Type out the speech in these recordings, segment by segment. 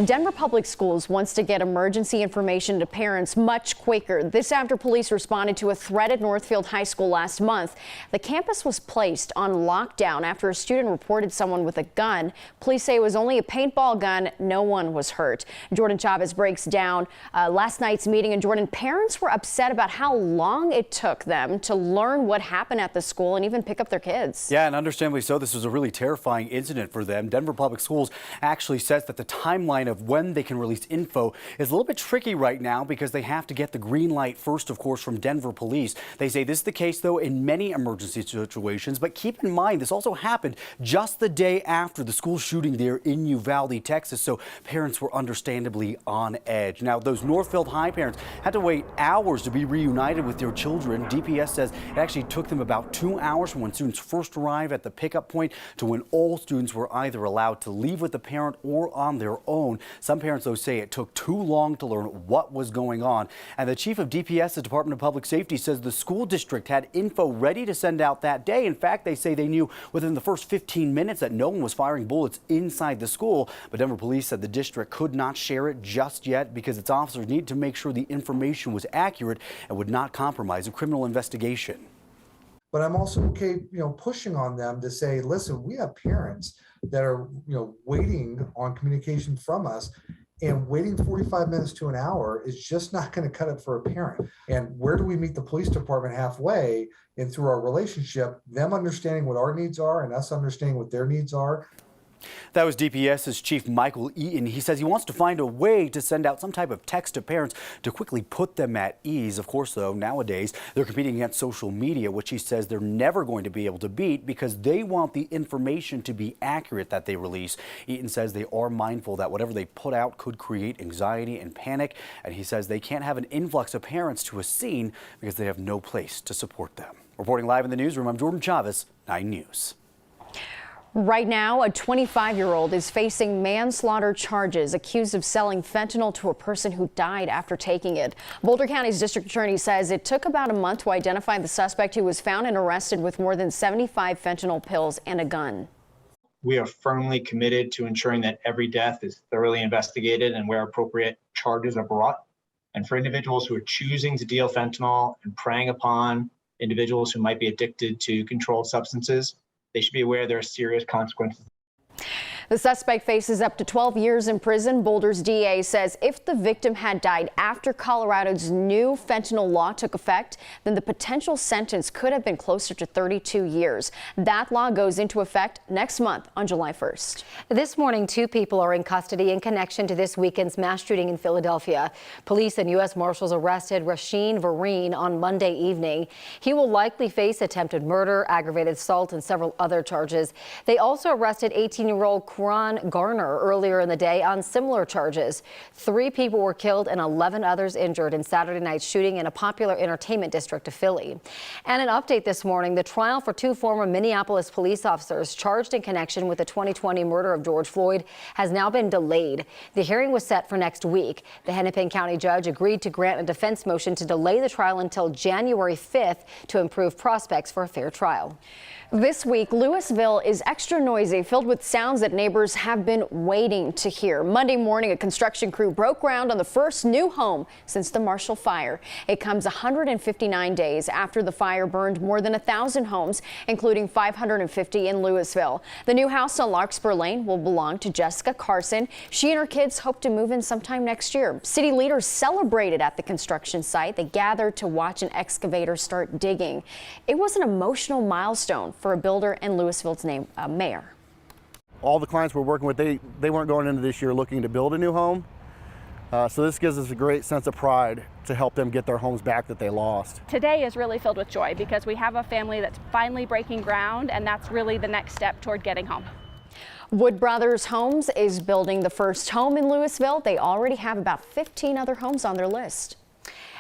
Denver Public Schools wants to get emergency information to parents much quicker. This after police responded to a threat at Northfield High School last month. The campus was placed on lockdown after a student reported someone with a gun. Police say it was only a paintball gun. No one was hurt. Jordan Chavez breaks down last night's meeting. And Jordan, parents were upset about how long it took them to learn what happened at the school and even pick up their kids. Yeah, and understandably so. This was a really terrifying incident for them. Denver Public Schools actually says that the timeline of when they can release info is a little bit tricky right now because they have to get the green light first, of course, from Denver police. They say this is the case, though, in many emergency situations. But keep in mind, this also happened just the day after the school shooting there in Uvalde, Texas. So parents were understandably on edge. Now, those Northfield High parents had to wait hours to be reunited with their children. DPS says it actually took them about 2 hours from when students first arrived at the pickup point to when all students were either allowed to leave with the parent or on their own. Some parents, though, say it took too long to learn what was going on. And the chief of DPS, the Department of Public Safety, says the school district had info ready to send out that day. In fact, they say they knew within the first 15 minutes that no one was firing bullets inside the school. But Denver police said the district could not share it just yet because its officers need to make sure the information was accurate and would not compromise a criminal investigation. But I'm also okay, pushing on them to say, listen, we have parents that are, waiting on communication from us, and waiting 45 minutes to an hour is just not going to cut it for a parent. And where do we meet the police department halfway? And through our relationship, them understanding what our needs are and us understanding what their needs are. That was DPS's Chief Michael Eaton. He says he wants to find a way to send out some type of text to parents to quickly put them at ease. Of course, though, nowadays they're competing against social media, which he says they're never going to be able to beat because they want the information to be accurate that they release. Eaton says they are mindful that whatever they put out could create anxiety and panic. And he says they can't have an influx of parents to a scene because they have no place to support them. Reporting live in the newsroom, I'm Jordan Chavez, 9 News. Right now, a 25-year-old is facing manslaughter charges, accused of selling fentanyl to a person who died after taking it. Boulder County's district attorney says it took about a month to identify the suspect, who was found and arrested with more than 75 fentanyl pills and a gun. We are firmly committed to ensuring that every death is thoroughly investigated and where appropriate charges are brought. And for individuals who are choosing to deal fentanyl and preying upon individuals who might be addicted to controlled substances, they should be aware there are serious consequences. The suspect faces up to 12 years in prison. Boulder's DA says if the victim had died after Colorado's new fentanyl law took effect, then the potential sentence could have been closer to 32 years. That law goes into effect next month on July 1st. This morning, 2 people are in custody in connection to this weekend's mass shooting in Philadelphia. Police and U.S. Marshals arrested Rasheen Vereen on Monday evening. He will likely face attempted murder, aggravated assault, and several other charges. They also arrested 18-year-old Quran Garner earlier in the day on similar charges. 3 people were killed and 11 others injured in Saturday night's shooting in a popular entertainment district of Philly. And an update this morning, the trial for 2 former Minneapolis police officers charged in connection with the 2020 murder of George Floyd has now been delayed. The hearing was set for next week. The Hennepin County judge agreed to grant a defense motion to delay the trial until January 5th to improve prospects for a fair trial. This week, Louisville is extra noisy, filled with sounds that neighbors have been waiting to hear. Monday morning, a construction crew broke ground on the first new home since the Marshall Fire. It comes 159 days after the fire burned more than 1,000 homes, including 550 in Louisville. The new house on Larkspur Lane will belong to Jessica Carson. She and her kids hope to move in sometime next year. City leaders celebrated at the construction site. They gathered to watch an excavator start digging. It was an emotional milestone for a builder and Louisville's mayor. All the clients we're working with, they weren't going into this year looking to build a new home. So this gives us a great sense of pride to help them get their homes back that they lost. Today is really filled with joy because we have a family that's finally breaking ground, and that's really the next step toward getting home. Wood Brothers Homes is building the first home in Louisville. They already have about 15 other homes on their list.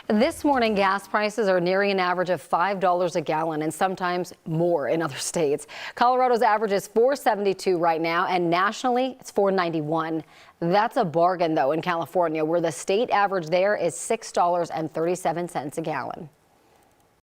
This morning, gas prices are nearing an average of $5 a gallon and sometimes more in other states. Colorado's average is $4.72 right now, and nationally it's $4.91. That's a bargain, though, in California, where the state average there is $6.37 a gallon.